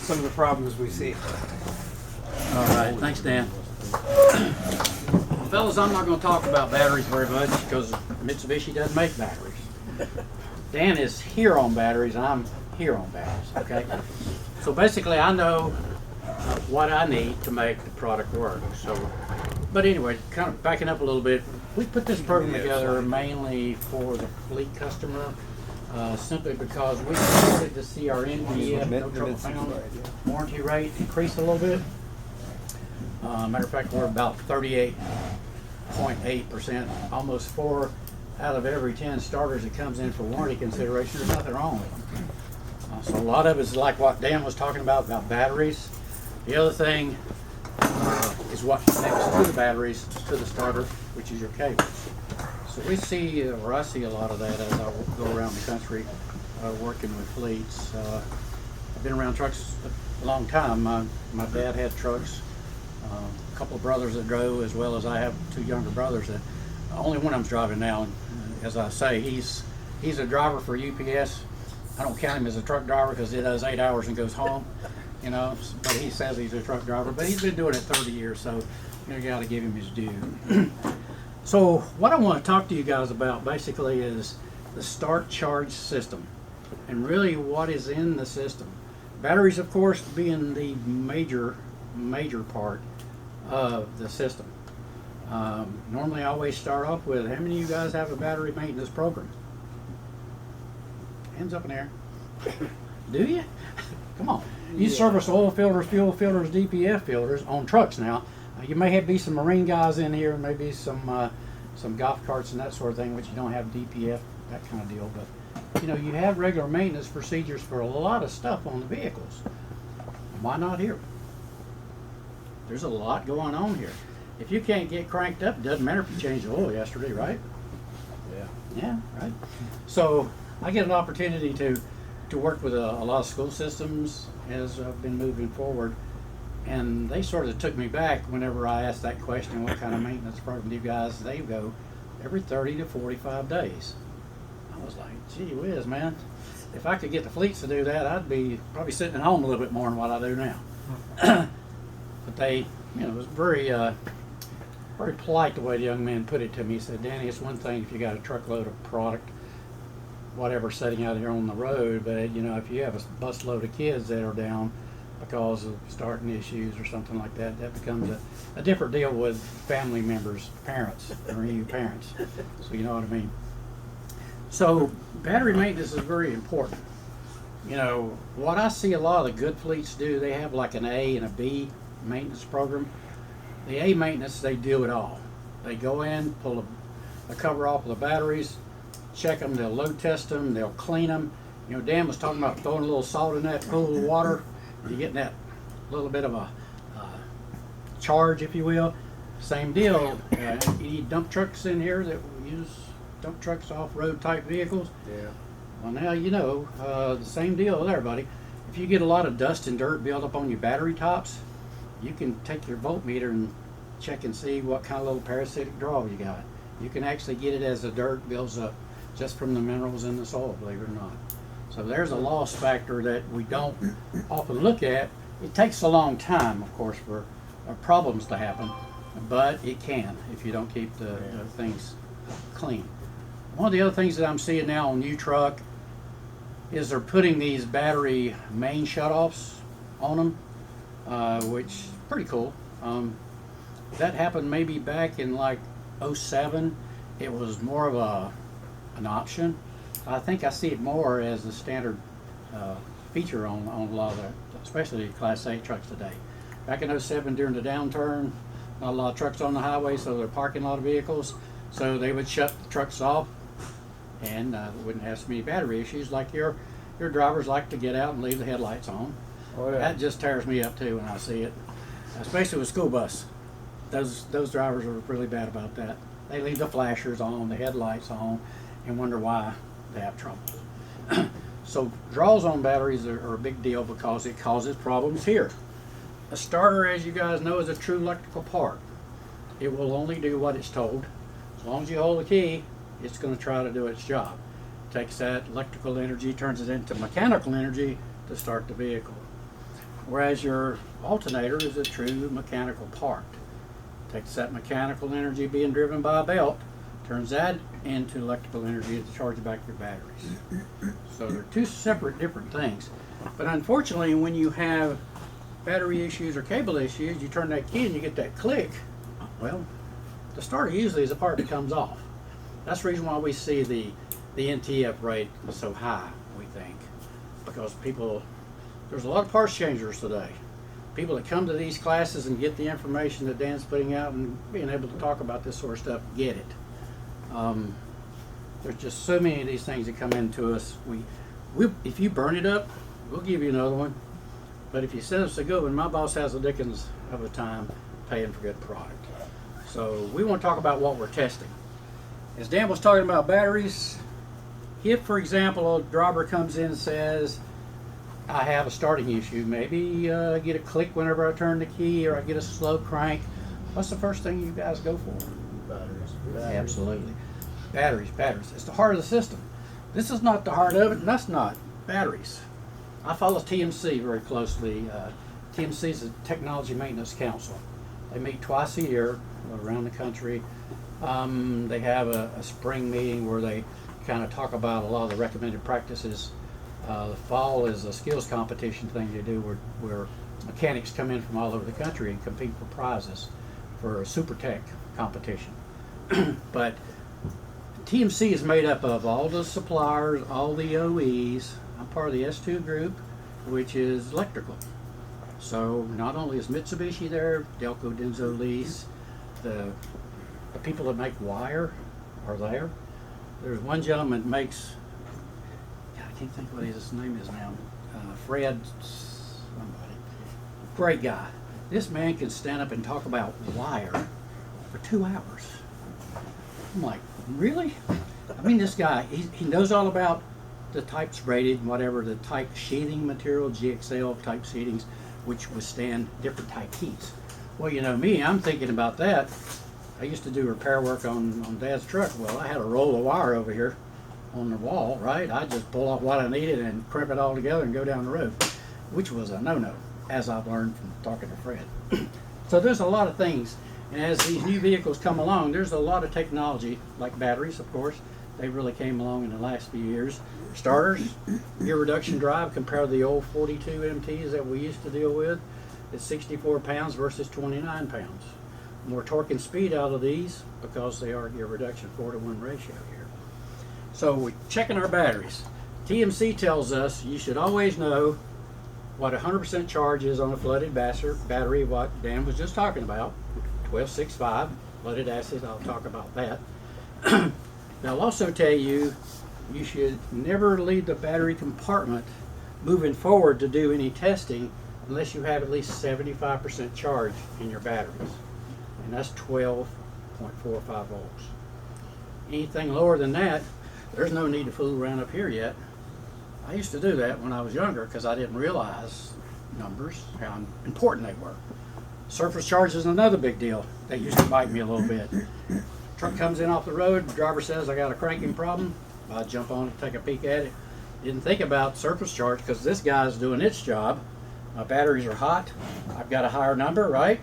some of the problems we see. All right, thanks, Dan. Fellas, I'm not going to talk about batteries very much because Mitsubishi doesn't make batteries. Dan is here on batteries, and I'm here on batteries, okay? So basically, I know what I need to make the product work. So, but anyway, kind of backing up a little bit, we put this program together mainly for the fleet customer, simply because we started to see our NDF, no trouble found, warranty rate increase a little bit. Matter of fact, we're about 38.8%, almost 4 out of every 10 starters that comes in for warranty consideration. There's nothing wrong with them. So a lot of it is like what Dan was talking about batteries. The other thing is what connects to the batteries to the starter, which is your cables. So we see, or I see a lot of that as I go around the country working with fleets. I've been around trucks a long time. My dad had trucks. A couple of brothers that drove, as well as I have 2 younger brothers that only one of them's driving now. And as I say, he's a driver for UPS. I don't count him as a truck driver because he does 8 hours and goes home, you know. But he says he's a truck driver. But he's been doing it 30 years, so you got to give him his due. So what I want to talk to you guys about basically is the start charge system, and really what is in the system. Batteries, of course, being the major part of the system. Normally I always start off with, how many of you guys have a battery maintenance program? Hands up in the air. Do you? Come on. You service oil filters, fuel filters, DPF filters on trucks now. You may be some marine guys in here, maybe some golf carts and that sort of thing, which you don't have DPF, that kind of deal. But you know, you have regular maintenance procedures for a lot of stuff on the vehicles. Why not here? There's a lot going on here. If you can't get cranked up, it doesn't matter if you changed the oil yesterday, right? Yeah, right. So I get an opportunity to work with a lot of school systems as I've been moving forward, and they sort of took me back whenever I asked that question, what kind of maintenance program do you guys? They go every 30 to 45 days. I was like, gee whiz, man. If I could get the fleets to do that, I'd be probably sitting at home a little bit more than what I do now. But they, you know, it was very polite the way the young man put it to me. He said, Danny, it's one thing if you got a truckload of product, whatever, sitting out here on the road, but you know, if you have a busload of kids that are down because of starting issues or something like that, that becomes a different deal with family members, parents, or you parents. So you know what I mean. So battery maintenance is very important. You know, what I see a lot of the good fleets do, they have like an A and a B maintenance program. The A maintenance, they do it all. They go in, pull a cover off of the batteries, check them, they'll load test them, they'll clean them. You know, Dan was talking about throwing a little salt in that pool of water. You're getting that little bit of a charge, if you will. Same deal. You need dump trucks in here that use dump trucks, off-road type vehicles. Yeah. Well, now you know, the same deal with everybody. If you get a lot of dust and dirt built up on your battery tops, you can take your voltmeter and check and see what kind of little parasitic draw you got. You can actually get it as the dirt builds up just from the minerals in the soil, believe it or not. So there's a loss factor that we don't often look at. It takes a long time, of course, for problems to happen, but it can if you don't keep the things clean. One of the other things that I'm seeing now on new truck is they're putting these battery main shutoffs on them, which is pretty cool. That happened maybe back in like 07. It was more of an option. I think I see it more as a standard feature on a lot of the, especially Class 8 trucks today. Back in 07 during the downturn, not a lot of trucks on the highway, so they're parking a lot of vehicles. So they would shut the trucks off and wouldn't have so many battery issues like your drivers like to get out and leave the headlights on. Oh, yeah. That just tears me up too when I see it, especially with school bus. Those drivers are really bad about that. They leave the flashers on, the headlights on, and wonder why they have trouble. So draws on batteries are a big deal because it causes problems here. A starter, as you guys know, is a true electrical part. It will only do what it's told. As long as you hold the key, it's going to try to do its job. Takes that electrical energy, turns it into mechanical energy to start the vehicle. whereas your alternator is a true mechanical part. Takes that mechanical energy being driven by a belt, turns that into electrical energy to charge back your batteries. So they're two separate different things. But unfortunately, when you have battery issues or cable issues, you turn that key and you get that click, well, the starter usually is the part that comes off. That's the reason why we see the NTF rate so high, we think. Because there's a lot of parts changers today. People that come to these classes and get the information that Dan's putting out and being able to talk about this sort of stuff, get it. There's just so many of these things that come into us. If you burn it up, we'll give you another one. But if you send us a good one, my boss has the dickens of a time paying for good product. So we want to talk about what we're testing. As Dan was talking about batteries, if, for example, a driver comes in and says, I have a starting issue, maybe get a click whenever I turn the key, or I get a slow crank, what's the first thing you guys go for? Batteries. Absolutely. Batteries. It's the heart of the system. This is not the heart of it, and that's not. Batteries. I follow TMC very closely. TMC is the Technology Maintenance Council. They meet twice a year around the country. They have a spring meeting where they kind of talk about a lot of the recommended practices. The fall is a skills competition thing they do where mechanics come in from all over the country and compete for prizes for a super tech competition. But TMC is made up of all the suppliers, all the OEs. I'm part of the S2 group, which is electrical. So not only is Mitsubishi there, Delco, Denso Lease, the people that make wire are there. There's one gentleman that makes, God, I can't think what his name is now, Fred somebody. Great guy. This man can stand up and talk about wire for 2 hours. I'm like, really? I mean, this guy, he knows all about the types rated, whatever, the type sheathing material, GXL type sheathings, which withstand different type heats. Well, you know me, I'm thinking about that. I used to do repair work on Dad's truck. Well, I had a roll of wire over here on the wall, right? I just pull off what I needed and crimp it all together and go down the road, which was a no-no, as I've learned from talking to Fred. So there's a lot of things. And as these new vehicles come along, there's a lot of technology, like batteries, of course. They really came along in the last few years. Starters, gear reduction drive, compare the old 42 MTs that we used to deal with. It's 64 pounds versus 29 pounds. More torque and speed out of these because they are gear reduction 4-to-1 ratio here. So we're checking our batteries. TMC tells us you should always know what 100% charge is on a flooded battery, what Dan was just talking about. 1265 flooded acid, I'll talk about that. They'll also tell you you should never leave the battery compartment moving forward to do any testing unless you have at least 75% charge in your batteries. And that's 12.45 volts. Anything lower than that, there's no need to fool around up here yet. I used to do that when I was younger because I didn't realize numbers, how important they were. Surface charge is another big deal. They used to bite me a little bit. Truck comes in off the road, the driver says I got a cranking problem. I jump on it, take a peek at it. Didn't think about surface charge because this guy's doing its job. My batteries are hot. I've got a higher number, right?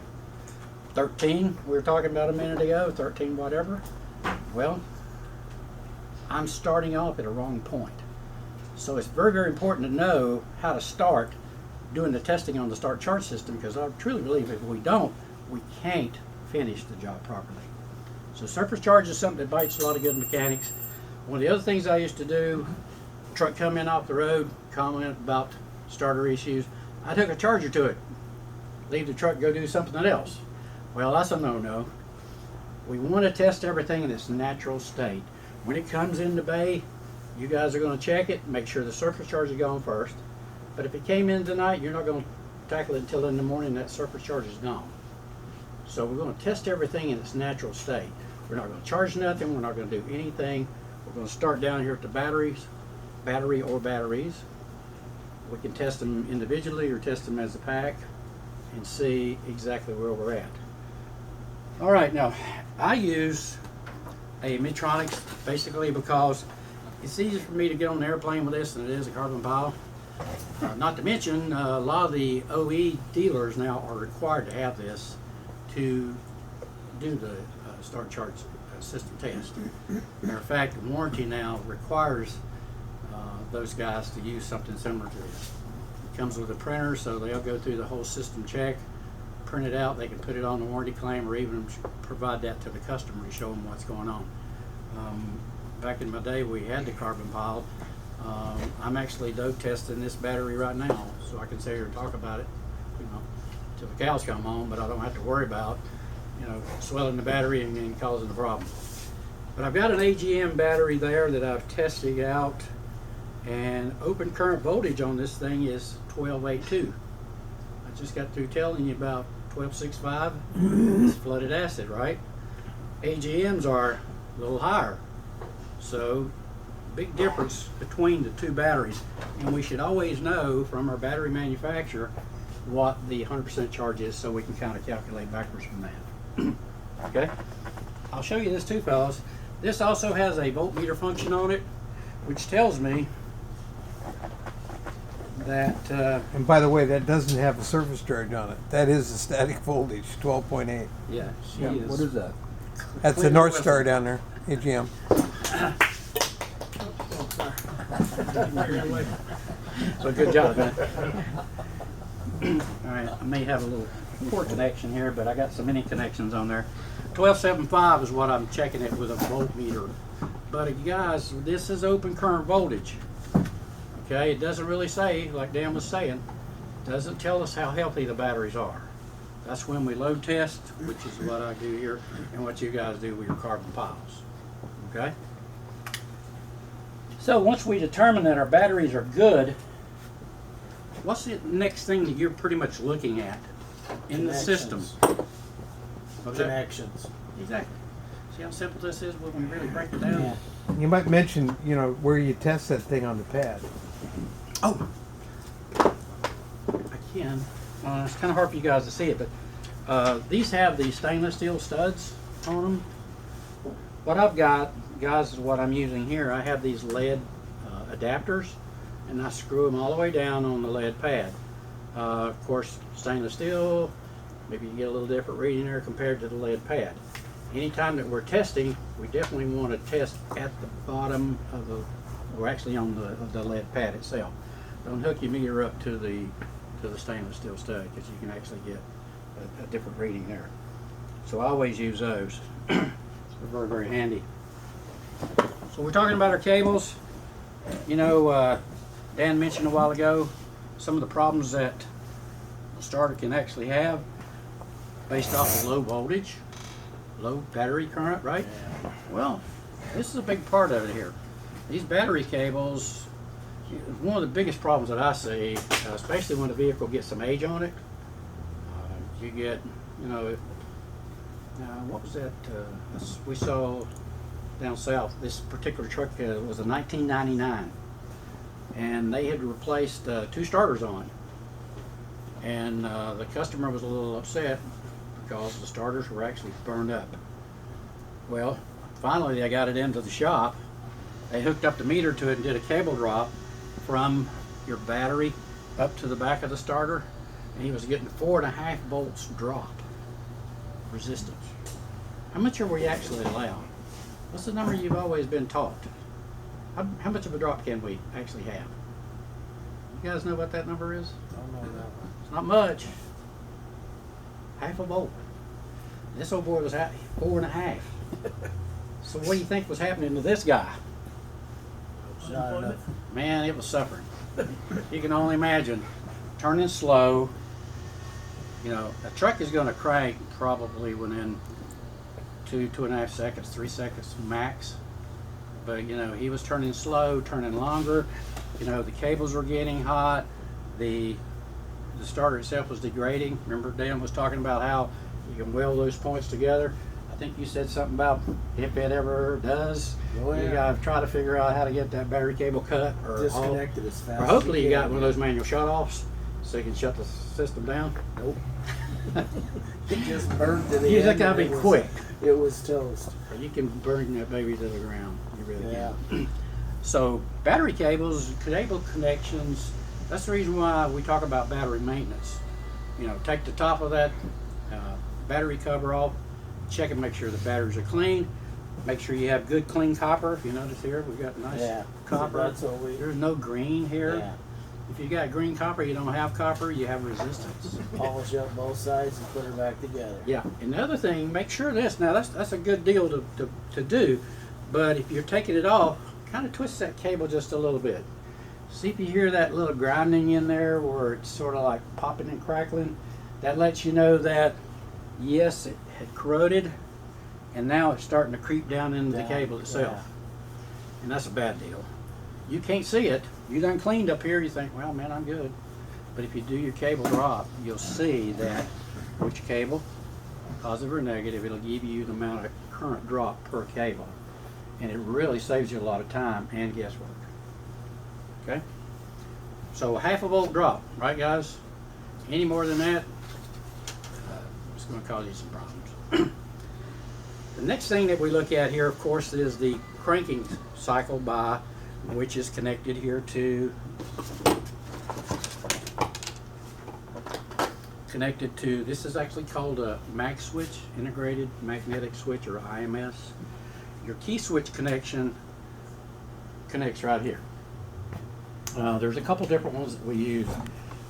13, we were talking about a minute ago, 13 whatever. Well, I'm starting off at a wrong point. So it's very, very important to know how to start doing the testing on the start charge system, because I truly believe if we don't, we can't finish the job properly. So surface charge is something that bites a lot of good mechanics. One of the other things I used to do, truck come in off the road, comment about starter issues, I took a charger to it, leave the truck, go do something else. Well, that's a no-no. We want to test everything in its natural state. When it comes in the bay, you guys are going to check it, make sure the surface charge is gone first. But if it came in tonight, you're not going to tackle it until in the morning that surface charge is gone. So we're going to test everything in its natural state. We're not going to charge nothing, we're not going to do anything. We're going to start down here at the battery or batteries. We can test them individually or test them as a pack and see exactly where we're at. All right, now I use a Medtronics basically because it's easier for me to get on an airplane with this than it is a carbon pile. Not to mention, a lot of the OE dealers now are required to have this to do the start charge system test. Matter of fact, the warranty now requires those guys to use something similar to this. It comes with a printer, so they'll go through the whole system check, print it out, they can put it on the warranty claim, or even provide that to the customer to show them what's going on. Back in my day, we had the carbon pile. I'm actually dope testing this battery right now, so I can sit here and talk about it, you know, till the cows come home, but I don't have to worry about, you know, swelling the battery and causing a problem. But I've got an AGM battery there that I've tested out, and open current voltage on this thing is 12.82. I just got through telling you about 12.65. It's flooded acid, right? AGMs are a little higher, so big difference between the two batteries, and we should always know from our battery manufacturer what the 100% charge is, so we can kind of calculate backwards from that. Okay, I'll show you this too, fellas. This also has a voltmeter function on it, which tells me that And by the way, that doesn't have a surface charge on it. That is the static voltage, 12.8. yeah, she Yeah, is. what is that? That's the North Star down there, AGM. So good job, man. All right, I may have a little poor connection here, but I got so many connections on there. 12.75 is what I'm checking it with a voltmeter. But you guys, this is open current voltage. Okay, it doesn't really say, like Dan was saying, doesn't tell us how healthy the batteries are. That's when we load test, which is what I do here, and what you guys do with your carbon piles. Okay? So once we determine that our batteries are good, what's the next thing that you're pretty much looking at in the system? What's that? Connections. Exactly. See how simple this is when we really break it down? Yeah. You might mention, you know, where you test that thing on the pad. Oh, I can. It's kind of hard for you guys to see it, but these have the stainless steel studs on them. What I've got, guys, is what I'm using here. I have these lead adapters, and I screw them all the way down on the lead pad. Of course, stainless steel, maybe you get a little different reading there compared to the lead pad. Anytime that we're testing, we definitely want to test at the bottom of the, or actually on the lead pad itself. Don't hook your meter up to the stainless steel stud, because you can actually get a different reading there. So I always use those. They're very, very handy. So we're talking about our cables. You know, Dan mentioned a while ago some of the problems that the starter can actually have based off of low voltage, low battery current, right? Well, this is a big part of it here. These battery cables, one of the biggest problems that I see, especially when the vehicle gets some age on it, you get, you know, what was that we saw down south? This particular truck was a 1999, and they had replaced 2 starters on it, and the customer was a little upset because the starters were actually burned up. Well, finally they got it into the shop. They hooked up the meter to it and did a cable drop from your battery up to the back of the starter, and he was getting 4.5 volts drop resistance. How much are we actually allowed? What's the number you've always been taught? How much of a drop can we actually have? You guys know what that number is? Don't know that one. It's not much. 0.5 volt. This old boy was at 4.5. So what do you think was happening to this guy? Not enough. Man, it was suffering. You can only imagine. Turning slow. You know, a truck is going to crank probably within 2.5 seconds, 3 seconds max. But you know, he was turning slow, turning longer. You know, the cables were getting hot. The starter itself was degrading. Remember Dan was talking about how you can weld those points together. I think you said something about if it ever does, Oh, yeah. you gotta try to figure out how to get that battery cable cut or Disconnected as fast. or hopefully you got one of those manual shut-offs so you can shut the system down. Nope. It just burned to the You end. just gotta and be it was- quick. It was toast. You can burn that baby to the ground. You really Yeah. can. So battery cables, cable connections, That's the reason why we talk about battery maintenance. You know, take the top of that battery cover off, check and make sure the batteries are clean. Make sure you have good clean copper. If you notice here, we've got nice Yeah, copper. that's what we. There's no green here. Yeah, If you got green copper, you don't have copper, you have resistance. polish up both sides and put her back together. Yeah, and the other thing, make sure this, now that's a good deal to do, but if you're taking it off, kind of twist that cable just a little bit. See if you hear that little grinding in there where it's sort of like popping and crackling. That lets you know that, yes, it had corroded, and now it's starting to creep down into the cable itself. Yeah. And that's a bad deal. You can't see it. You done cleaned up here, you think, well, man, I'm good. But if you do your cable drop, you'll see that which cable, positive or negative, it'll give you the amount of current drop per cable. And it really saves you a lot of time and guesswork. Okay? So 1/2 volt drop, right guys? Any more than that, it's going to cause you some problems. The next thing that we look at here, of course, is the cranking cycle by which is connected here to this is actually called a mag switch, integrated magnetic switch, or IMS. Your key switch connection connects right here. There's a couple different ones that we use.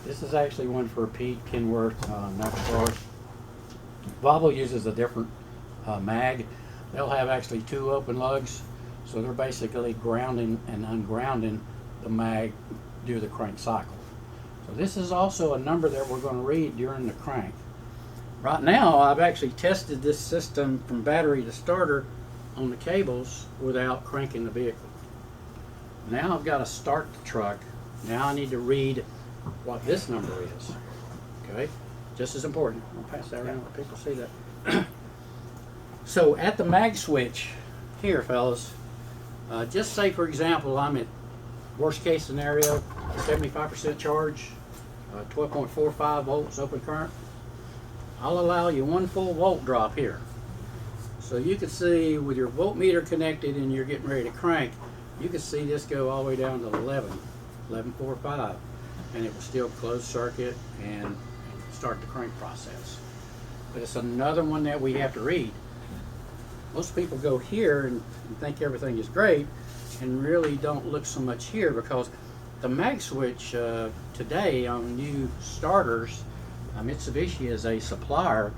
This is actually one for Pete Kenworth, Nitro. Volvo uses a different mag. They'll have actually 2 open lugs, so they're basically grounding and ungrounding the mag due to the crank cycle. So this is also a number that we're going to read during the crank. Right now, I've actually tested this system from battery to starter on the cables without cranking the vehicle. Now I've got to start the truck. Now I need to read what this number is. Okay, just as important. I'll pass that around let people see that. So at the mag switch here, fellas, just say for example I'm at worst case scenario 75% charge, 12.45 volts open current. I'll allow you 1 full volt drop here. So you can see with your voltmeter connected and you're getting ready to crank, you can see this go all the way down to 11.45, and it will still close circuit and start the crank process. But it's another one that we have to read. Most people go here and think everything is great and really don't look so much here, because the mag switch today on new starters, Mitsubishi is a supplier.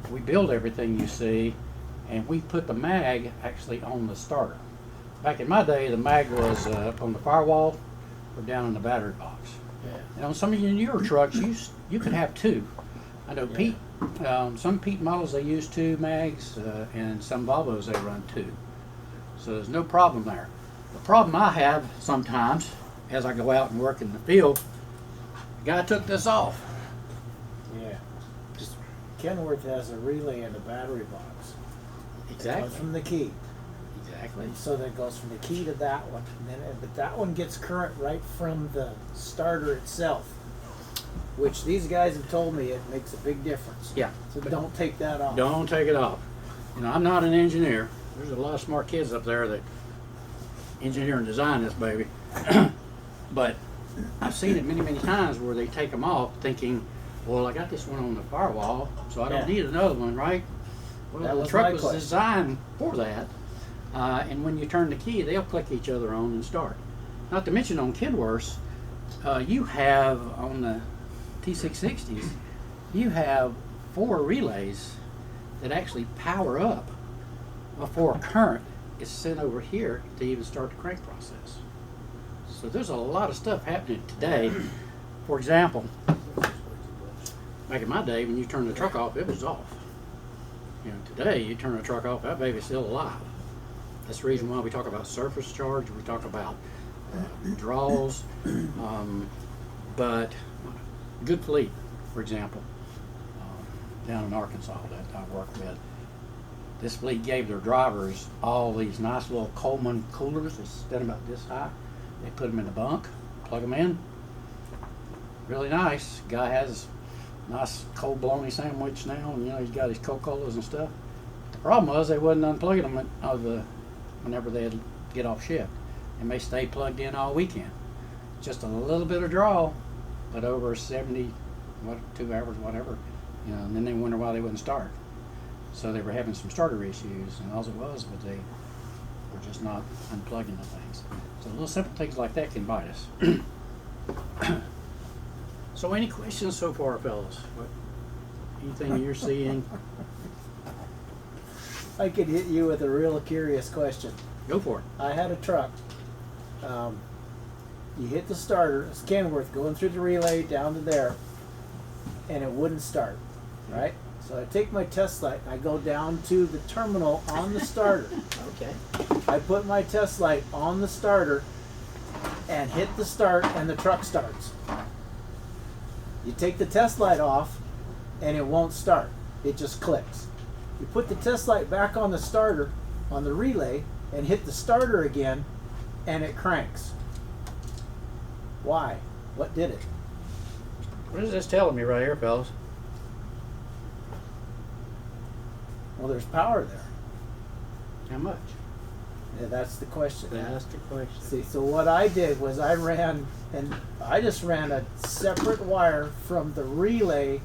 We build everything you see, and we put the mag actually on the starter. Back in my day, the mag was up on the firewall or down in the battery box. Yeah. And on some of your newer trucks, you could have 2. I know Pete, some Pete models they use 2 mags, and some Volvos they run 2. So there's no problem there. The problem I have sometimes, as I go out and work in the field, the guy took this off. Yeah. Just Kenworth has a relay in the battery box. It goes from the key. Exactly. And so that goes from the key to that one. And then, but that one gets current right from the starter itself, which these guys have told me it makes a big difference. Yeah. So don't take that off. Don't take it off. You know, I'm not an engineer. There's a lot of smart kids up there that engineer and design this baby. But I've seen it many, many times where they take them off thinking, well, I got this one on the firewall, so I don't need another one, right? Well, That the was truck my was question. designed for that. And when you turn the key, they'll click each other on and start. Not to mention on Kenworths, you have on the T660s, you have 4 relays that actually power up before current is sent over here to even start the crank process. So there's a lot of stuff happening today. For example, back in my day, when you turned the truck off, it was off. You know, today you turn the truck off, that baby's still alive. That's the reason why we talk about surface charge, we talk about draws, but Good Fleet, for example, down in Arkansas that I work with, this fleet gave their drivers all these nice little Coleman coolers that stand about this high. They put them in the bunk, plug them in. Really nice. Guy has a nice cold bologna sandwich now, and you know he's got his Coca-Colas and stuff. The problem was they wasn't unplugging them whenever they'd get off shift, and they stayed plugged in all weekend. just a little bit of draw, but over 70, 2 hours, whatever, and then they wonder why they wouldn't start. So they were having some starter issues, and all it was they were just not unplugging the things. So little simple things like that can bite us. So any questions so far, fellas? Anything you're seeing? I could hit you with a real curious question. Go for it. I had a truck. You hit the starter, it's Kenworth going through the relay down to there, and it wouldn't start, right? So I take my test light and I go down to the terminal on the starter. Okay. I put my test light on the starter and hit the start, and the truck starts. You take the test light off and it won't start. It just clicks. You put the test light back on the starter, on the relay, and hit the starter again, and it cranks. Why? What did it? What is this telling me right here, fellas? Well, there's power there. How much? Yeah, that's the question. That's the question. See, so what I did was I just ran a separate wire from the relay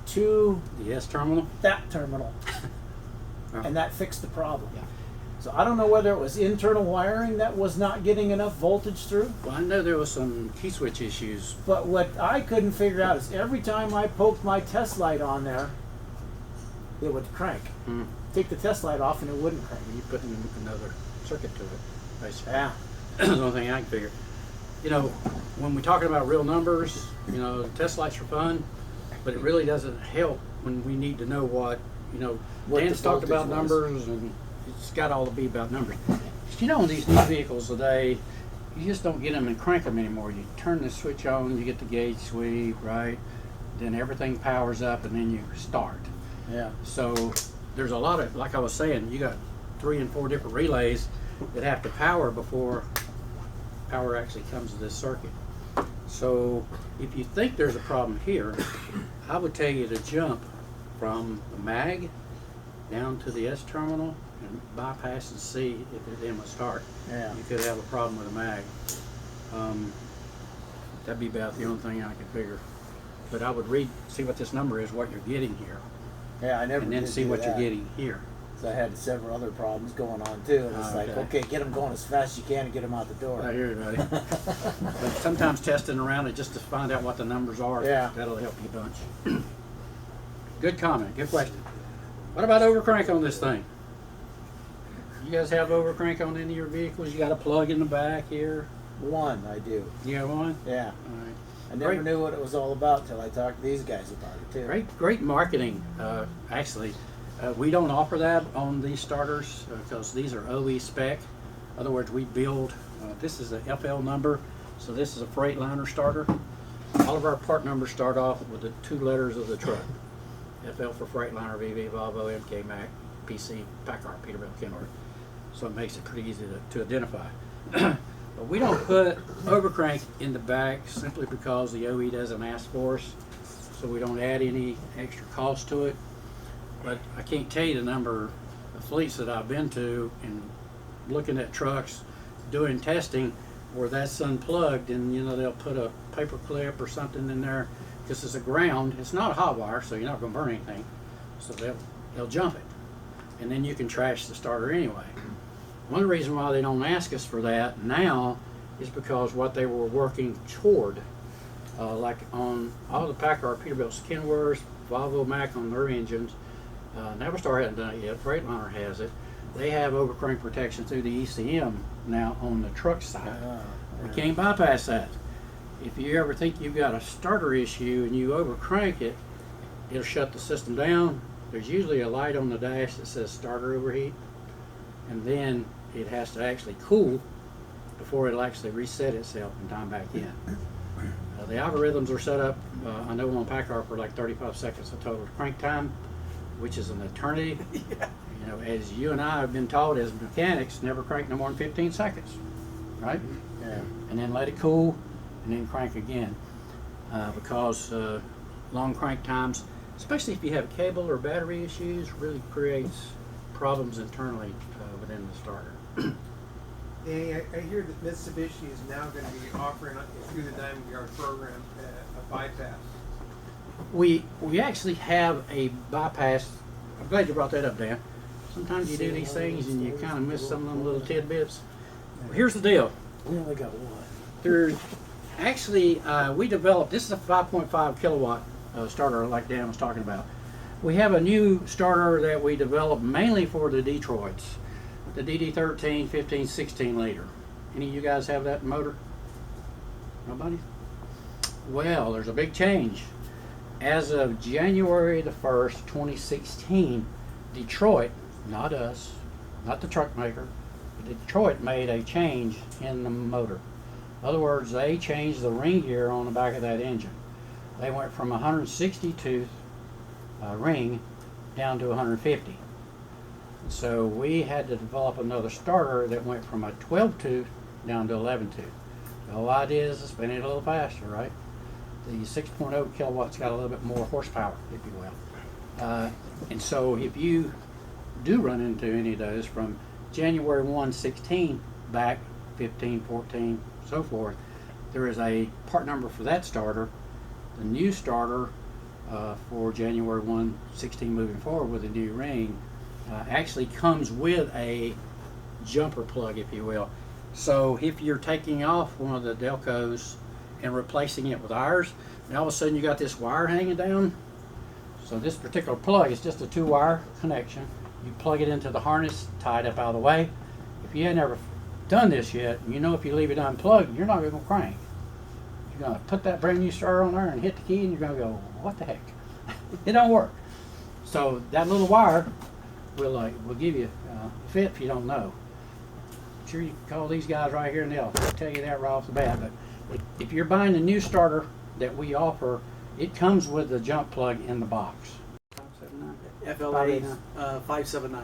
to The S terminal? that terminal, Oh. and that fixed the problem. Yeah. So I don't know whether it was internal wiring that was not getting enough voltage through, Well, I know there was some key switch issues. but what I couldn't figure out is every time I poked my test light on there, it would crank. Hmm. Take the test light off and it wouldn't crank. You put in another circuit to it, basically. Yeah. That's the only thing I can figure. You know, when we're talking about real numbers, you know, test lights are fun, but it really doesn't help when we need to know what What Dan's the talked about voltage was. numbers, and it's got all to be about numbers. But you know, in these new vehicles today, you just don't get them and crank them anymore. You turn the switch on, you get the gauge sweep, right? Then everything powers up, and then you start. Yeah. So there's a lot of, like I was saying, you got 3 and 4 different relays that have to power before power actually comes to this circuit. So if you think there's a problem here, I would tell you to jump from the mag down to the S terminal and bypass and see if it then would start. Yeah. You could have a problem with a mag. That'd be about the only thing I could figure. But I would see what this number is, what you're getting here, Yeah, I never and then did see do what that. you're getting here. 'Cause I had several other problems going on too. And it's like, Okay. okay, get them going as fast as you can and get them out the door. I hear you, buddy. But sometimes testing around it just to find out what the numbers are, Yeah. that'll help you a bunch. Good comment, good question. What about overcrank on this thing? You guys have overcrank on any of your vehicles? You got a plug in the back here? One, I do. You got one? Yeah. All right. I never Great. knew what it was all about till I talked to these guys about it too. Great marketing, actually. We don't offer that on these starters because these are OE spec. In other words, we build, this is a FL number, so this is a Freightliner starter. All of our part numbers start off with the 2 letters of the truck. FL for Freightliner, VV, Volvo, MK, Mac, PC, Packard, Peterbilt, Kenworth. So it makes it pretty easy to identify. But we don't put overcrank in the back simply because the OE doesn't ask for us, so we don't add any extra cost to it. But I can't tell you the number of fleets that I've been to and looking at trucks, doing testing where that's unplugged, and they'll put a paper clip or something in there because it's a ground. It's not a hot wire, so you're not going to burn anything. So they'll jump it, and then you can trash the starter anyway. One reason why they don't ask us for that now is because what they were working toward, like on all the Packard, Peterbilt, Kenworth, Volvo, Mac on their engines. Navistar hasn't done it yet. Freightliner has it. They have overcrank protection through the ECM now on the truck side. We can't bypass that. If you ever think you've got a starter issue and you overcrank it, it'll shut the system down. There's usually a light on the dash that says starter overheat, and then it has to actually cool before it'll actually reset itself and time back in. The algorithms are set up, I know on Packard, for like 35 seconds of total crank time, which is an eternity. As you and I have been taught as mechanics, never crank no more than 15 seconds, right? Yeah. And then let it cool, and then crank again. Because long crank times, especially if you have cable or battery issues, really creates problems internally within the starter. Danny, I hear that Mitsubishi is now going to be offering through the Diamond Guard program a bypass. We actually have a bypass. I'm glad you brought that up, Dan. Sometimes you do these things and you kind of miss some of them little tidbits. Here's the deal. We only got one. There's actually, we developed, this is a 5.5 kilowatt starter like Dan was talking about. We have a new starter that we developed mainly for the Detroits, the DD13, 15, 16 liter. Any of you guys have that motor? Nobody? Well, there's a big change. As of January the 1st, 2016, Detroit, not us, not the truck maker, but Detroit made a change in the motor. In other words, they changed the ring gear on the back of that engine. They went from 160 tooth ring down to 150. So we had to develop another starter that went from a 12 tooth down to 11 tooth. The whole idea is to spin it a little faster, right? The 6.0 kilowatts got a little bit more horsepower, if you will. And so if you do run into any of those from January 1, 16 back 15, 14, so forth, there is a part number for that starter. The new starter for January 1, 16 moving forward with a new ring actually comes with a jumper plug, if you will. So if you're taking off one of the Delcos and replacing it with ours, and all of a sudden you got this wire hanging down. So this particular plug is just a 2-wire connection. You plug it into the harness, tied up out of the way. If you had never done this yet, you know if you leave it unplugged, you're not going to crank. You're going to put that brand new starter on there and hit the key, and you're going to go, what the heck? It don't work. So that little wire will give you a fit if you don't know. I'm sure you can call these guys right here and they'll tell you that right off the bat. But if you're buying the new starter that we offer, it comes with the jump plug in the box. FLA 579.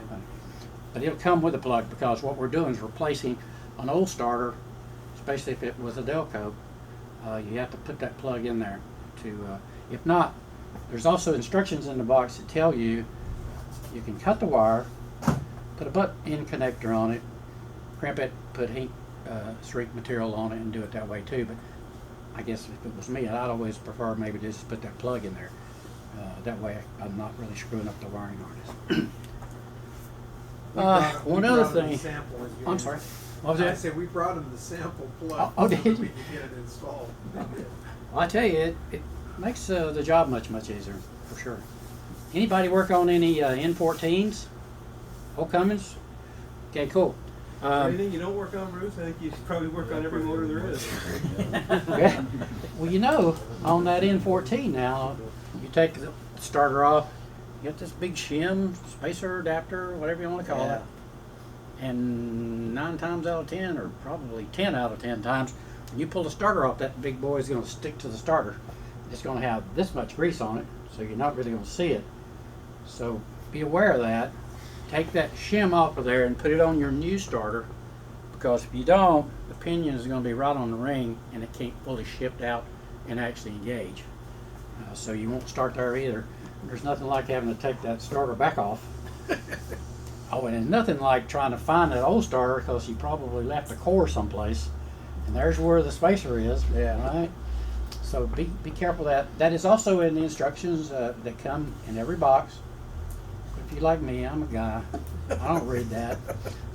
But it'll come with a plug because what we're doing is replacing an old starter, especially if it was a Delco. You have to put that plug in there. If not, there's also instructions in the box that tell you you can cut the wire, put a butt-in connector on it, crimp it, put heat shrink material on it, and do it that way too. But I guess if it was me, I'd always prefer maybe just put that plug in there. That way I'm not really screwing up the wiring harness. One other thing. I'm sorry. What was that? I said we brought him the sample plug Oh, so did that you? we could get it installed. Well, I tell you, it makes the job much easier, for sure. Anybody work on any N14s? Whatcoms? Okay, cool. Anything you don't work on, Bruce? I think you should probably work on every motor there is. Yeah. Well, you know, on that N14 now, you take the starter off, you get this big shim, spacer, adapter, whatever you want to call it. And 9 times out of 10, or probably 10 out of 10 times, when you pull the starter off, that big boy is going to stick to the starter. It's going to have this much grease on it, so you're not really going to see it. So be aware of that. Take that shim off of there and put it on your new starter, because if you don't, the pinion is going to be right on the ring and it can't fully shift out and actually engage. So you won't start there either. There's nothing like having to take that starter back off. Oh, and there's nothing like trying to find that old starter because you probably left a core someplace, and there's where the spacer is. Yeah. Right. So be careful of that. That is also in the instructions that come in every box. If you like me, I'm a guy. I don't read that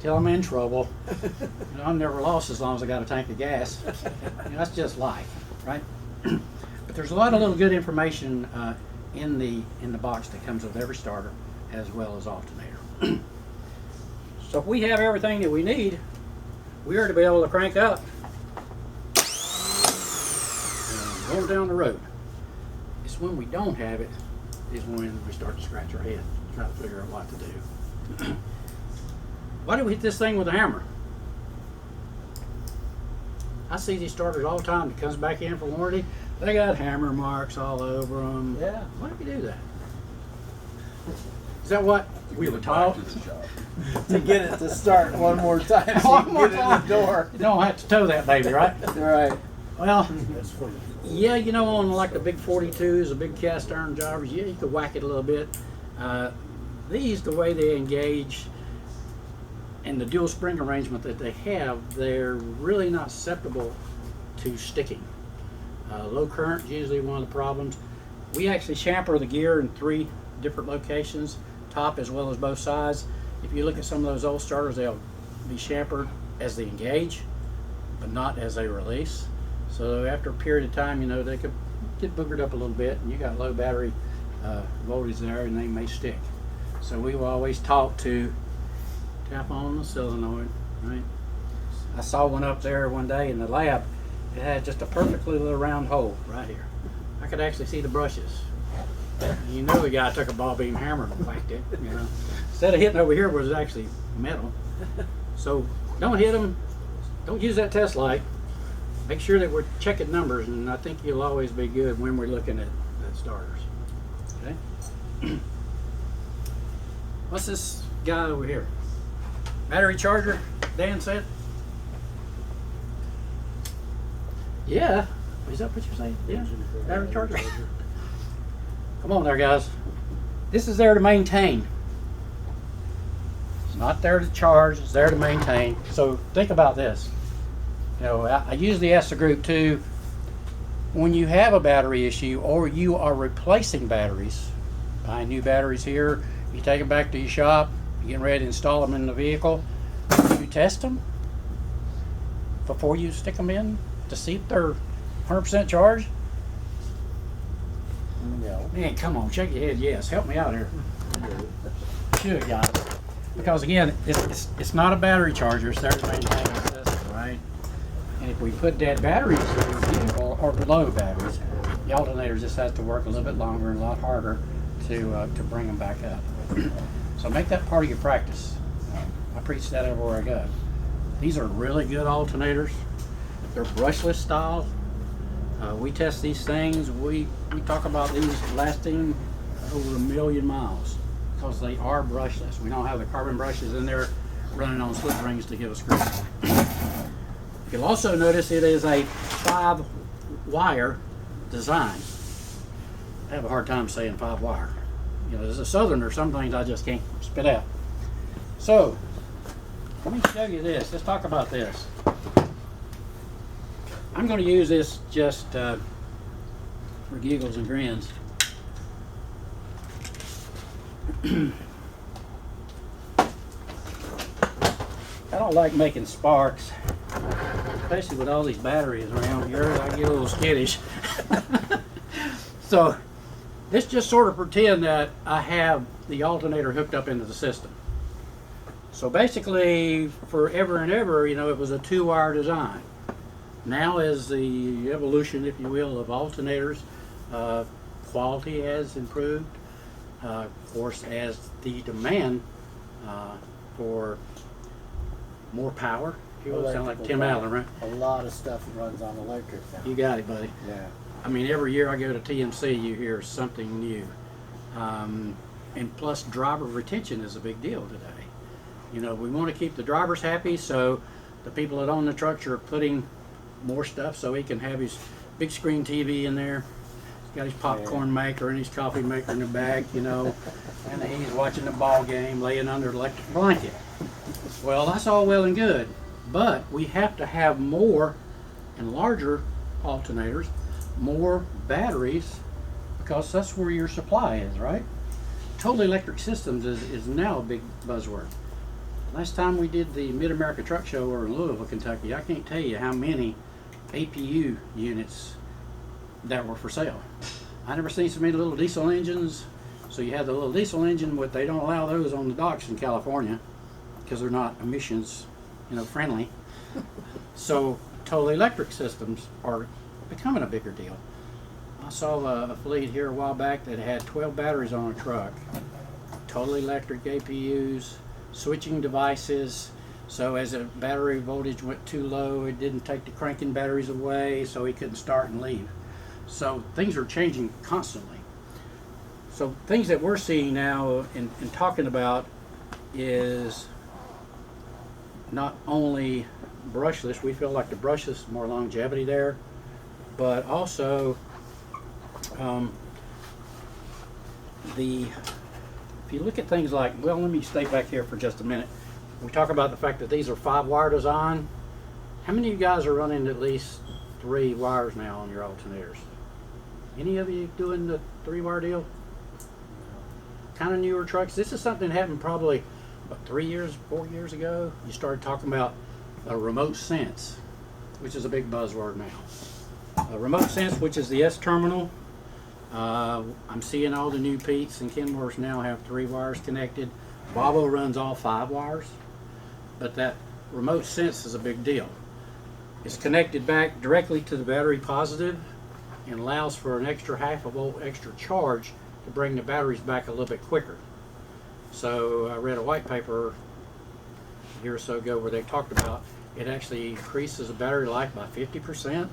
till I'm in trouble. You know, I'm never lost as long as I got a tank of gas. You know, that's just life, right? But there's a lot of little good information in the box that comes with every starter, as well as alternator. So if we have everything that we need, we are to be able to crank up and roll down the road. It's when we don't have it is when we start to scratch our head, try to figure out what to do. Why do we hit this thing with a hammer? I see these starters all the time that comes back in for warranty. They got hammer marks all over them. Yeah. Why do we do that? Is that what we were taught? To get it to start one more time so you can get it in the door. You don't have to tow that baby, right? Right. Well, yeah, you know, on like the big 42s, the big cast iron jobbers, yeah, you could whack it a little bit. These, the way they engage, and the dual spring arrangement that they have, they're really not susceptible to sticking. Low current is usually one of the problems. We actually chamfer the gear in 3 different locations, top as well as both sides. If you look at some of those old starters, they'll be chamfered as they engage, but not as they release. So after a period of time, you know, they could get boogered up a little bit, and you got low battery voltage there, and they may stick. So we will always talk to tap on the solenoid, right? I saw one up there one day in the lab. It had just a perfectly little round hole right here. I could actually see the brushes. You know the guy took a ball beam hammer and whacked it, you know. Instead of hitting over here was actually metal. So don't hit them. Don't use that test light. Make sure that we're checking numbers, and I think you'll always be good when we're looking at starters. Okay? What's this guy over here? Battery charger, Dan said? Yeah. Is that what you're saying? Yeah. Battery charger. Come on there, guys. This is there to maintain. It's not there to charge, it's there to maintain. So think about this. You know, I usually ask the group too, when you have a battery issue or you are replacing batteries, buying new batteries here, you take them back to your shop, you're getting ready to install them in the vehicle, you test them before you stick them in to see if they're 100% charged? No. Man, come on, shake your head. Yes, help me out here. Should have got it. Because again, it's not a battery charger. It's there to maintain the system, right? And if we put dead batteries in the vehicle or below batteries, the alternator just has to work a little bit longer and a lot harder to bring them back up. So make that part of your practice. I preach that everywhere I go. These are really good alternators. They're brushless style. We test these things. We talk about these lasting over 1 million miles because they are brushless. We don't have the carbon brushes in there running on slip rings to give us grip. You'll also notice it is a 5-wire design. I have a hard time saying 5-wire. You know, as a southerner, some things I just can't spit out. So, let me show you this. Let's talk about this. I'm going to use this just for giggles and grins. I don't like making sparks, especially with all these batteries around here. I get a little skittish. So let's just sort of pretend that I have the alternator hooked up into the system. So basically, forever and ever, you know, it was a 2-wire design. Now, as the evolution, if you will, of alternators, quality has improved. Of course, as the demand for more power, if you will, sound like Tim Allen, right? A lot of stuff runs on electric now. You got it, buddy. Yeah. I mean, every year I go to TMC, you hear something new. And plus, driver retention is a big deal today. You know, we want to keep the drivers happy, so the people that own the trucks are putting more stuff so he can have his big screen TV in there. He's got his popcorn maker and his coffee maker in the back, you know, and he's watching the ball game laying under an electric blanket. Well, that's all well and good, but we have to have more and larger alternators, more batteries, because that's where your supply is, right? Total electric systems is now a big buzzword. Last time we did the Mid-America Truck Show over in Louisville, Kentucky, I can't tell you how many APU units that were for sale. I never seen so many little diesel engines. So you have the little diesel engine, but they don't allow those on the docks in California because they're not emissions, you know, friendly. So total electric systems are becoming a bigger deal. I saw a fleet here a while back that had 12 batteries on a truck, total electric APUs, switching devices. So as the battery voltage went too low, it didn't take the cranking batteries away, so he couldn't start and leave. So things are changing constantly. So things that we're seeing now and talking about is not only brushless, we feel like the brushless is more longevity there, but also if you look at things like, well, let me stay back here for just a minute. We talk about the fact that these are 5-wire design. How many of you guys are running at least 3 wires now on your alternators? Any of you doing the 3-wire deal? Kind of newer trucks. This is something that happened probably about 3 years, 4 years ago. You started talking about a remote sense, which is a big buzzword now. A remote sense, which is the S terminal. I'm seeing all the new Pete's and Kenworths now have 3 wires connected. Volvo runs all 5 wires, but that remote sense is a big deal. It's connected back directly to the battery positive and allows for an extra half a volt extra charge to bring the batteries back a little bit quicker. So I read a white paper a year or so ago where they talked about it actually increases the battery life by 50%.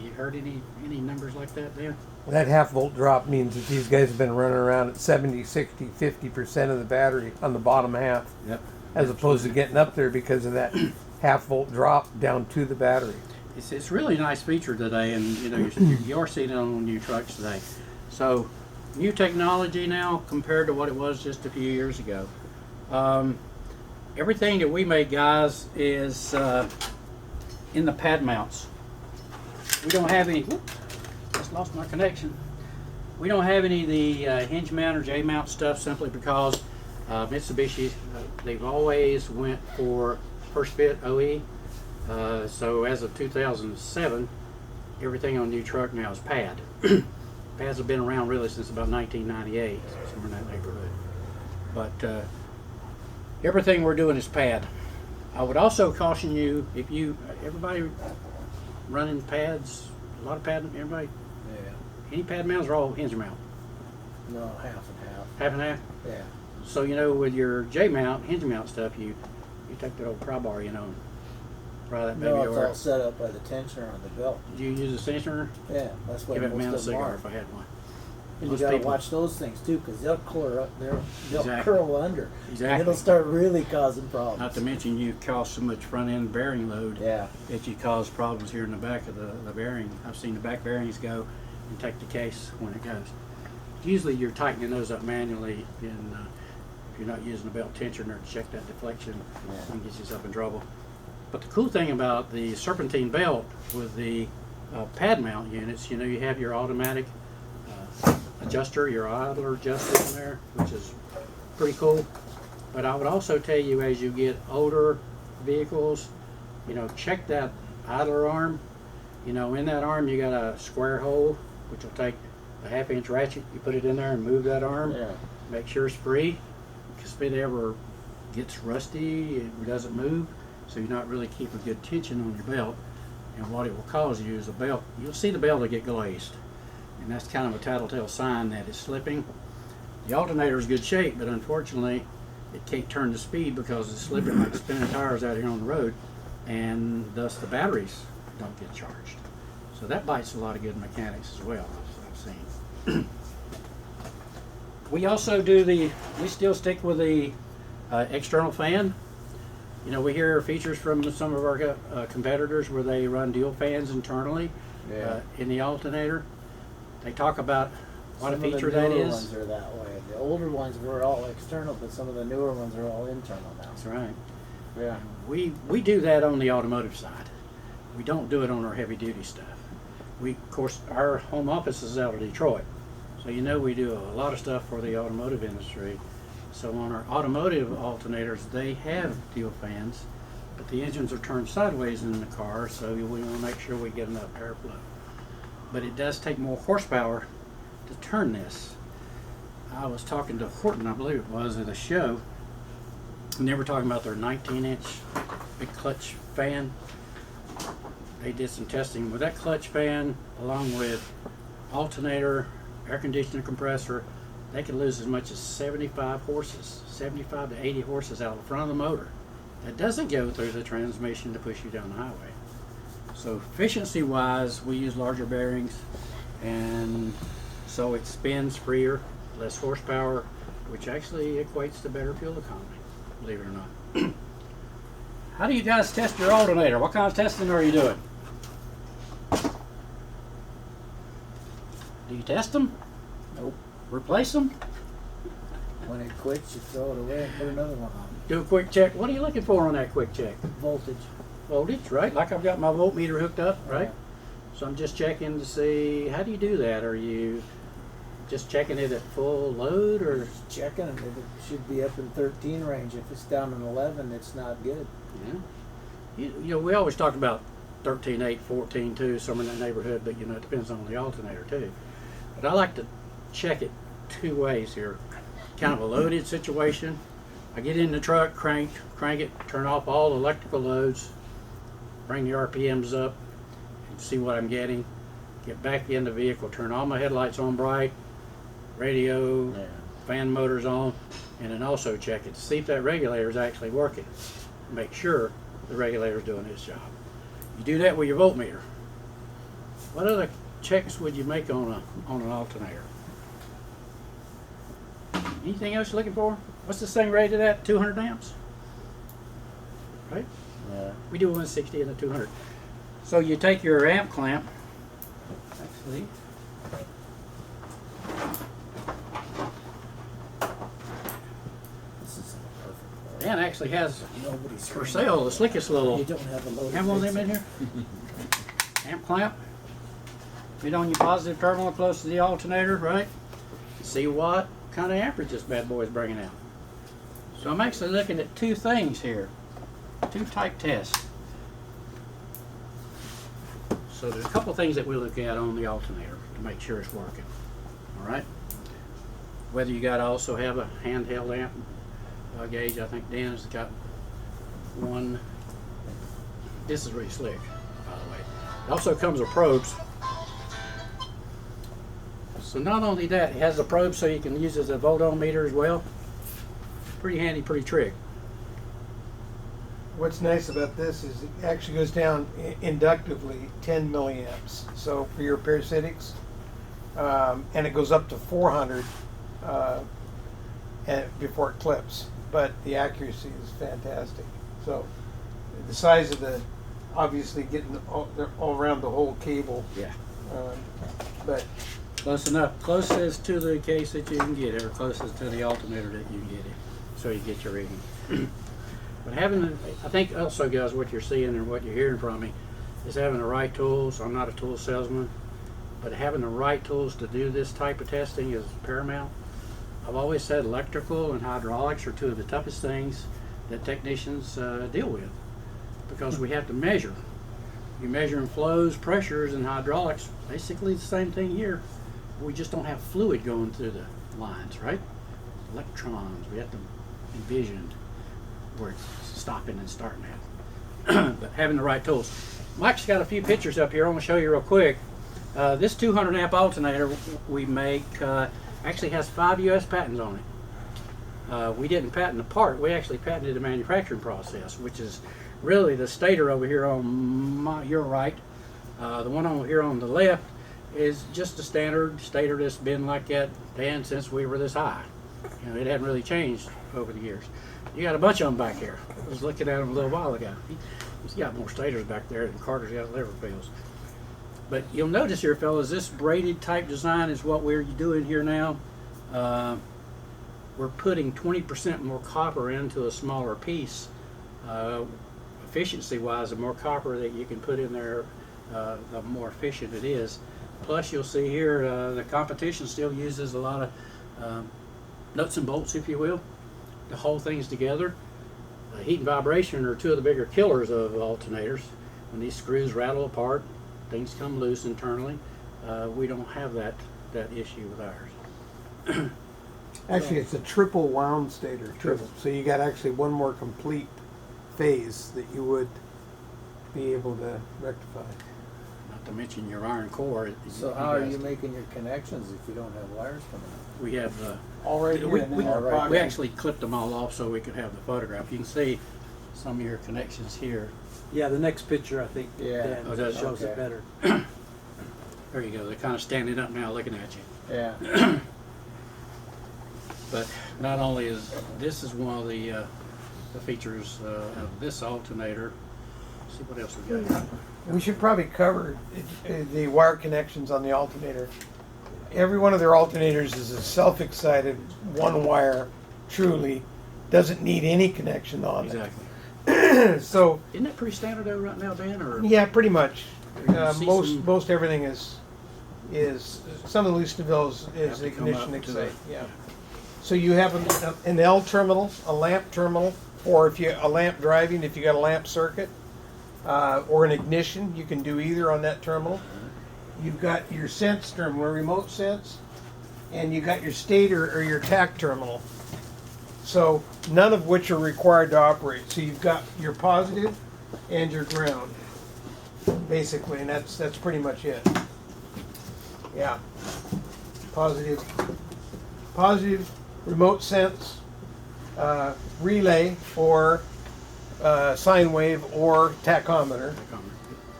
You heard any numbers like that, Dan? That half volt drop means that these guys have been running around at 70, 60, 50% of the battery on the bottom half, Yep. as opposed to getting up there because of that half volt drop down to the battery. It's really a nice feature today, and you know you are seeing it on new trucks today. So new technology now compared to what it was just a few years ago. Everything that we make, guys, is in the pad mounts. We don't have any. Whoop, just lost my connection. We don't have any of the hinge mount or J mount stuff simply because Mitsubishi they've always went for first fit OE. So as of 2007, everything on a new truck now is pad. Pads have been around really since about 1998, somewhere in that neighborhood. But everything we're doing is pad. I would also caution you, if everybody running pads, a lot of pad, everybody, Yeah. any pad mounts are all hinge mount. No, half and half. Half and half. Yeah. So with your J mount, hinge mount stuff, you take that old pry bar, and pry that baby No, it's over. all set up by the tensioner on the belt. Do you use a tensioner? Yeah, that's what Give it man a most of them cigar are. if I had one. And you Most gotta people- watch those things too, because they'll curl up. They'll Exactly. curl under. Exactly. And it'll start really causing problems. Not to mention you cause so much front end bearing load Yeah. that you cause problems here in the back of the bearing. I've seen the back bearings go and take the case when it goes. Usually you're tightening those up manually, and if you're not using a belt tensioner to check that deflection, Yeah. you get yourself in trouble. But the cool thing about the serpentine belt with the pad mount units, you have your automatic adjuster, your idler adjuster in there, which is pretty cool. But I would also tell you, as you get older vehicles, check that idler arm. In that arm you got a square hole, which will take a 1/2-inch ratchet. You put it in there and move that arm. Yeah. Make sure it's free, because if it ever gets rusty, it doesn't move. So you're not really keeping good tension on your belt. And what it will cause you is you'll see the belt will get glazed. And that's kind of a tattletale sign that it's slipping. The alternator is good shape, but unfortunately it can't turn the speed because it's slipping like spinning tires out here on the road, and thus the batteries don't get charged. So that bites a lot of good mechanics as well, I've seen. We also we still stick with the external fan. We hear features from some of our competitors where they run dual fans internally in the alternator. They talk about what a feature that Some of the newer is. ones are that way. The older ones were all external, but some of the newer ones are all internal now. That's right. Yeah. We do that on the automotive side. We don't do it on our heavy duty stuff. Of course, our home office is out of Detroit, so we do a lot of stuff for the automotive industry. So on our automotive alternators, they have dual fans, but the engines are turned sideways in the car, so we want to make sure we get enough airflow. But it does take more horsepower to turn this. I was talking to Horton, I believe it was, at a show, and they were talking about their 19-inch big clutch fan. They did some testing with that clutch fan, along with alternator, air conditioner, compressor. They could lose as much as 75 horses, 75 to 80 horses out the front of the motor. That doesn't go through the transmission to push you down the highway. So efficiency-wise, we use larger bearings, and so it spins freer, less horsepower, which actually equates to better fuel economy, believe it or not. How do you guys test your alternator? What kind of testing are you doing? Do you test them? Nope. Replace them? When it quits, you throw it away and put another one on. Do a quick check. What are you looking for on that quick check? Voltage. Voltage, right? Like I've got my voltmeter hooked up, right? So I'm just checking to see, how do you do that? Are you just checking it at full load, or? Just checking it. It should be up in 13 range. If it's down in 11, it's not good. Yeah. You know, we always talk about 13.8, 14.2, somewhere in that neighborhood, but you know, it depends on the alternator too. But I like to check it two ways here. Kind of a loaded situation. I get in the truck, crank it, turn off all electrical loads, bring the RPMs up, and see what I'm getting. Get back in the vehicle, turn all my headlights on bright, radio, fan motors on, and then also check it to see if that regulator is actually working. Make sure the regulator is doing its job. You do that with your voltmeter. What other checks would you make on an alternator? Anything else you're looking for? What's this thing rated at? 200 amps? Right? Yeah. We do 160 and a 200. So you take your amp clamp, actually, This is perfect. Dan actually has Nobody's for sale the slickest little. You don't have a load. Have one of them in here? Amp clamp. Put on your positive terminal close to the alternator, right? See what kind of amperage this bad boy is bringing out. So I'm actually looking at two things here. Two type tests. So there's a couple things that we look at on the alternator to make sure it's working. All right? Whether you got to also have a handheld amp gauge. I think Dan's got one. This is really slick, by the way. It also comes with probes. So not only that, it has a probe so you can use it as a voltometer as well. Pretty handy, pretty trick. What's nice about this is it actually goes down inductively 10 milliamps. So for your parasitics, and it goes up to 400 before it clips. But the accuracy is fantastic. So the size of the, obviously getting all around the whole cable. Yeah. But Close enough. Closest to the case that you can get it, or closest to the alternator that you can get it, so you get your reading. But I think also, guys, what you're seeing and what you're hearing from me is having the right tools. I'm not a tool salesman, but having the right tools to do this type of testing is paramount. I've always said electrical and hydraulics are two of the toughest things that technicians deal with, because we have to measure. You're measuring flows, pressures, and hydraulics. Basically the same thing here. We just don't have fluid going through the lines, right? Electrons, we have to envision where it's stopping and starting at. But having the right tools. Mike's got a few pictures up here I want to show you real quick. This 200 amp alternator we make actually has 5 US patents on it. We didn't patent the part, we actually patented the manufacturing process, which is really the stator over here on your right. The one over here on the left is just a standard stator that's been like that, Dan, since we were this high. You know, it hadn't really changed over the years. You got a bunch of them back here. I was looking at them a little while ago. He's got more stators back there than Carter's got liver pills. But you'll notice here, fellas, this braided type design is what we're doing here now. We're putting 20% more copper into a smaller piece. Efficiency-wise, the more copper that you can put in there, the more efficient it is. Plus, you'll see here the competition still uses a lot of nuts and bolts, if you will, to hold things together. Heat and vibration are two of the bigger killers of alternators. When these screws rattle apart, things come loose internally. We don't have that issue with ours. actually, it's a triple wound stator. Triple. So you got actually one more complete phase that you would be able to rectify. Not to mention your iron core. So how are you making your connections if you don't have wires coming out? We have All right here. we actually clipped them all off so we could have the photograph. You can see some of your connections here. Yeah, the next picture I think Yeah. Dan Oh, does it? shows Okay. it better. There you go. They're kind of standing up now looking at you. Yeah. But not only is this is one of the features of this alternator. Let's see what else we got here. We should probably cover the wire connections on the alternator. every one of their alternators is a self-excited, one wire, truly, doesn't need any connection on Exactly. it. So, Isn't that pretty standard though right now, Ben? Or yeah, pretty much. You see some- Most everything is some of the Leastonvilles Have is to come ignition up to the- excite. Yeah. So you have an L terminal, a lamp terminal, or if you a lamp driving, if you got a lamp circuit, or an ignition, you can do either on that terminal. You've got your sense terminal, remote sense, and you got your stator or your TAC terminal. So none of which are required to operate. So you've got your positive and your ground, basically, and that's pretty much it. Yeah. Positive, remote sense, relay, or sine wave, or tachometer,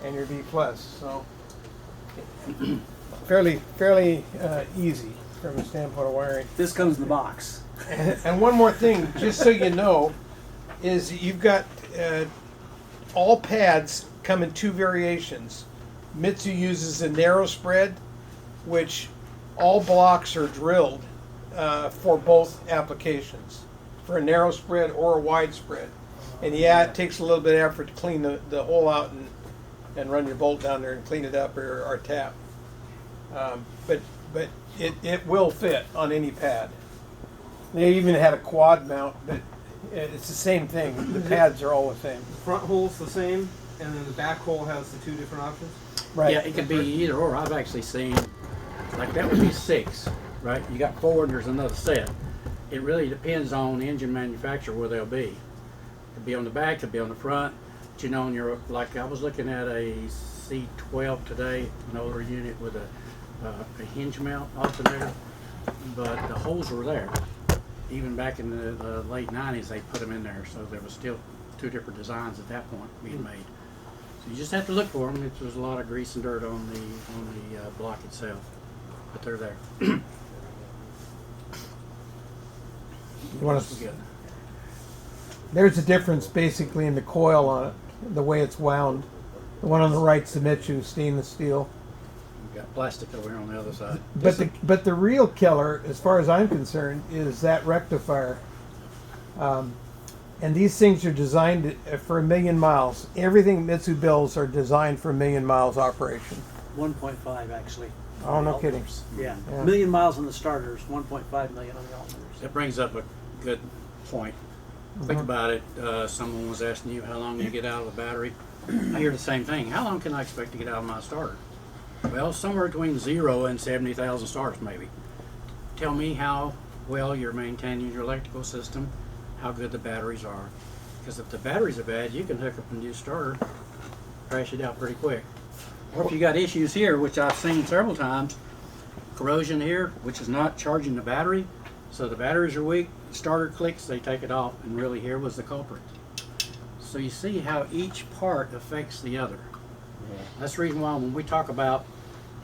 and your V plus. So fairly easy from a standpoint of wiring. This comes in the box. And one more thing, just so you know, is you've got all pads come in two variations. Mitsu uses a narrow spread, which all blocks are drilled for both applications, for a narrow spread or a wide spread. And yeah, it takes a little bit of effort to clean the hole out and run your bolt down there and clean it up or tap. But it will fit on any pad. They even had a quad mount, but it's the same thing. The pads are all the same. The front hole's the same, and then the back hole has the two different options. Right. Yeah, it could be either or. I've actually seen, like that would be 6, right? You got 4 and there's another set. It really depends on the engine manufacturer where they'll be. Could be on the back, could be on the front. But you know, when you're, like I was looking at a C12 today, an older unit with a hinge mount alternator, but the holes were there. Even back in the late 90s, they put them in there, so there was still 2 different designs at that point being made. So you just have to look for them. There's a lot of grease and dirt on the block itself, but they're there. You want to, Good. there's a difference basically in the coil on it, the way it's wound. The one on the right's the Mitsubishi stainless steel. We've got plastic over here on the other side. But the real killer, as far as I'm concerned, is that rectifier. And these things are designed for 1 million miles. Everything Mitsu builds are designed for 1 million miles operation. 1.5 actually. Oh, on the no kidding. alternators. Yeah. Yeah. 1 million miles on the starters, 1.5 million on the alternators. That brings up a good point. Think about it. Someone was asking you how long you get out of a battery. I hear the same thing. How long can I expect to get out of my starter? Well, somewhere between 0 and 70,000 starts, maybe. Tell me how well you're maintaining your electrical system, how good the batteries are. Because if the batteries are bad, you can hook up a new starter, crash it out pretty quick. Or if you got issues here, which I've seen several times, corrosion here, which is not charging the battery, so the batteries are weak, the starter clicks, they take it off, and really here was the culprit. So you see how each part affects the other. That's the reason why when we talk about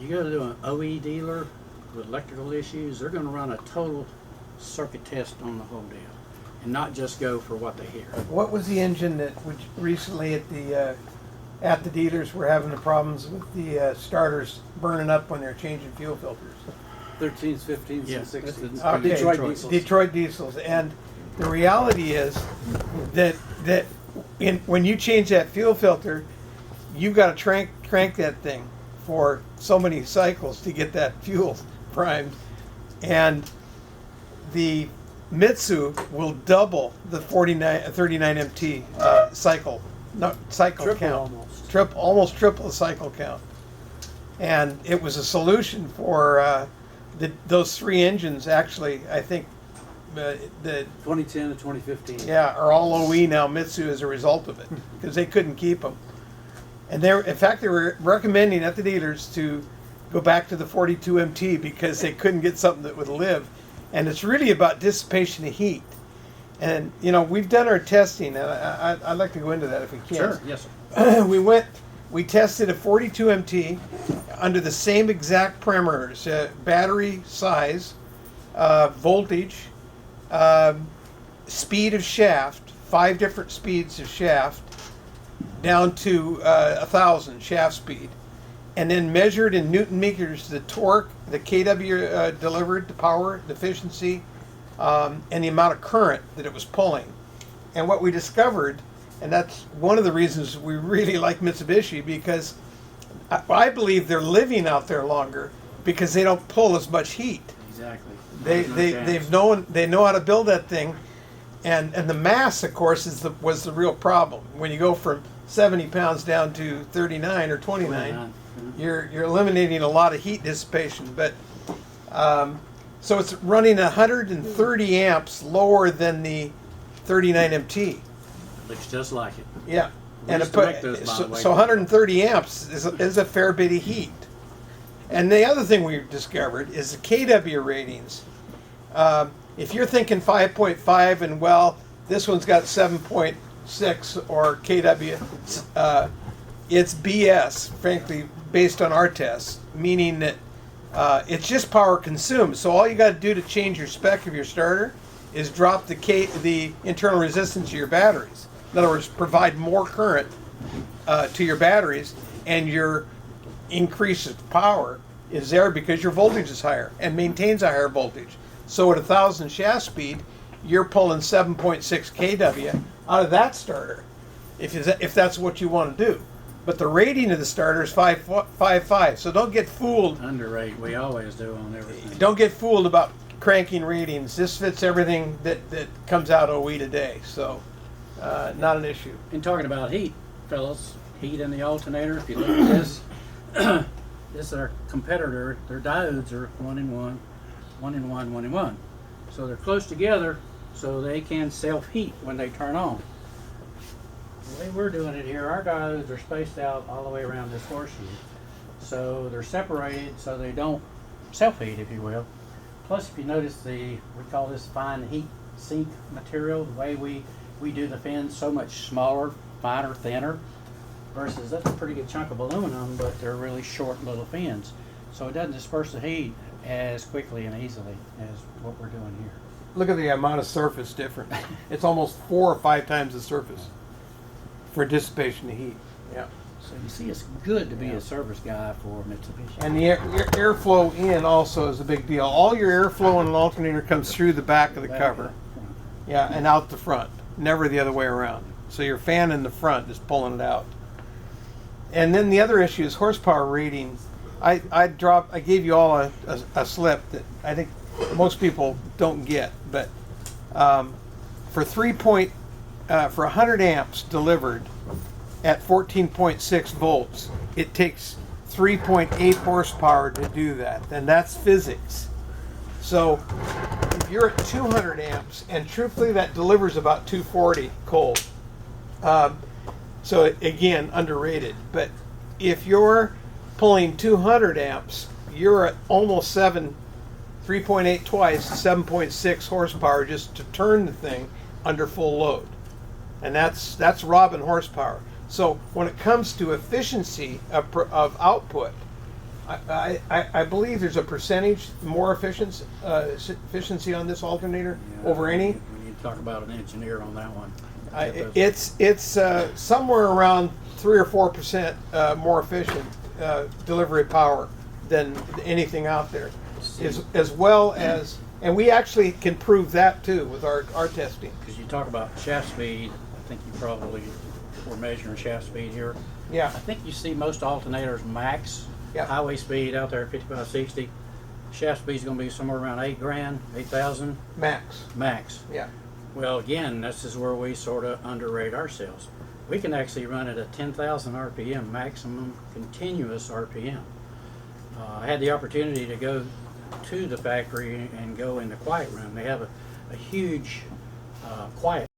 you go to an OE dealer with electrical issues, they're going to run a total circuit test on the whole deal and not just go for what they hear. What was the engine that which recently at the dealers were having the problems with the starters burning up when they're changing fuel filters? 13s, 15s, Yeah, and 16s. Okay. Detroit diesels. Detroit diesels. And the reality is that when you change that fuel filter, you've got to crank that thing for so many cycles to get that fuel primed. And the Mitsu will double the 39 MT cycle Triple count. almost. Almost triple the cycle count. And it was a solution for those 3 engines. Actually, I think the 2010 to 2015. yeah are all OE now Mitsu as a result of it because they couldn't keep them. And in fact, they were recommending at the dealers to go back to the 42 MT because they couldn't get something that would live. And it's really about dissipation of heat. And you know, we've done our testing, and I'd like to go into that if we can. Sure, yes, sir. We tested a 42 MT under the same exact parameters: battery size, voltage, speed of shaft, 5 different speeds of shaft, down to 1,000 shaft speed, and then measured in Newton meters the torque, the kW delivered, the power, the efficiency, and the amount of current that it was pulling. And what we discovered, and that's one of the reasons we really like Mitsubishi, because I believe they're living out there longer because they don't pull as much heat. Exactly. They know how to build that thing, and the mass, of course, was the real problem. When you go from 70 pounds down to 39 or 29, you're eliminating a lot of heat dissipation. But so it's running 130 amps lower than the 39 MT. Looks just like it. Yeah, We and used to make those, by the way. so 130 amps is a fair bit of heat. And the other thing we discovered is the KW ratings. If you're thinking 5.5 and well, this one's got 7.6 or KW, it's BS, frankly, based on our tests, meaning that it's just power consumed. So all you got to do to change your spec of your starter is drop the internal resistance of your batteries. In other words, provide more current to your batteries, and your increase of power is there because your voltage is higher and maintains a higher voltage. So at 1,000 shaft speed, you're pulling 7.6 kW out of that starter, if that's what you want to do. But the rating of the starter is 5.5. So don't get fooled. Underrate. We always do on everything. Don't get fooled about cranking ratings. This fits everything that comes out OE today. So not an issue. And talking about heat, fellas, heat in the alternator. If you look at this, this is our competitor. Their diodes are 1 in 1, 1 in 1, 1 in 1. So they're close together, so they can self-heat when they turn on. The way we're doing it here, our diodes are spaced out all the way around this horseshoe. So they're separated so they don't self-heat, if you will. Plus, if you notice, we call this fine heat sink material. The way we do the fins so much smaller, finer, thinner, versus that's a pretty good chunk of aluminum, but they're really short little fins. So it doesn't disperse the heat as quickly and easily as what we're doing here. Look at the amount of surface difference. It's almost 4 or 5 times the surface for dissipation of heat. Yeah. So you see, it's good to be a service guy for Mitsubishi. And the airflow in also is a big deal. All your airflow in an alternator comes through the back of the cover. Yeah, and out the front. Never the other way around. So your fan in the front is pulling it out. And then the other issue is horsepower rating. I gave you all a slip that I think most people don't get, but for 100 amps delivered at 14.6 volts, it takes 3.8 horsepower to do that, and that's physics. So if you're at 200 amps, and truthfully that delivers about 240 cold. So again, underrated. But if you're pulling 200 amps, you're at almost 3.8 twice, 7.6 horsepower just to turn the thing under full load. And that's robbing horsepower. So when it comes to efficiency of output, I believe there's a percentage more efficiency on this alternator over any. We need to talk about an engineer on that one. It's somewhere around 3 or 4% more efficient delivery power than anything out there, as well as, and we actually can prove that too with our testing. Because you talk about shaft speed, I think you probably were measuring shaft speed here. Yeah. I think you see most alternators max Yeah. highway speed out there at 55, 60. Shaft speed is going to be somewhere around 8 grand, 8,000 Max. max. Yeah. Well, again, this is where we sort of underrate ourselves. We can actually run at a 10,000 RPM, maximum continuous RPM. I had the opportunity to go to the factory and go in the quiet room. They have a huge quiet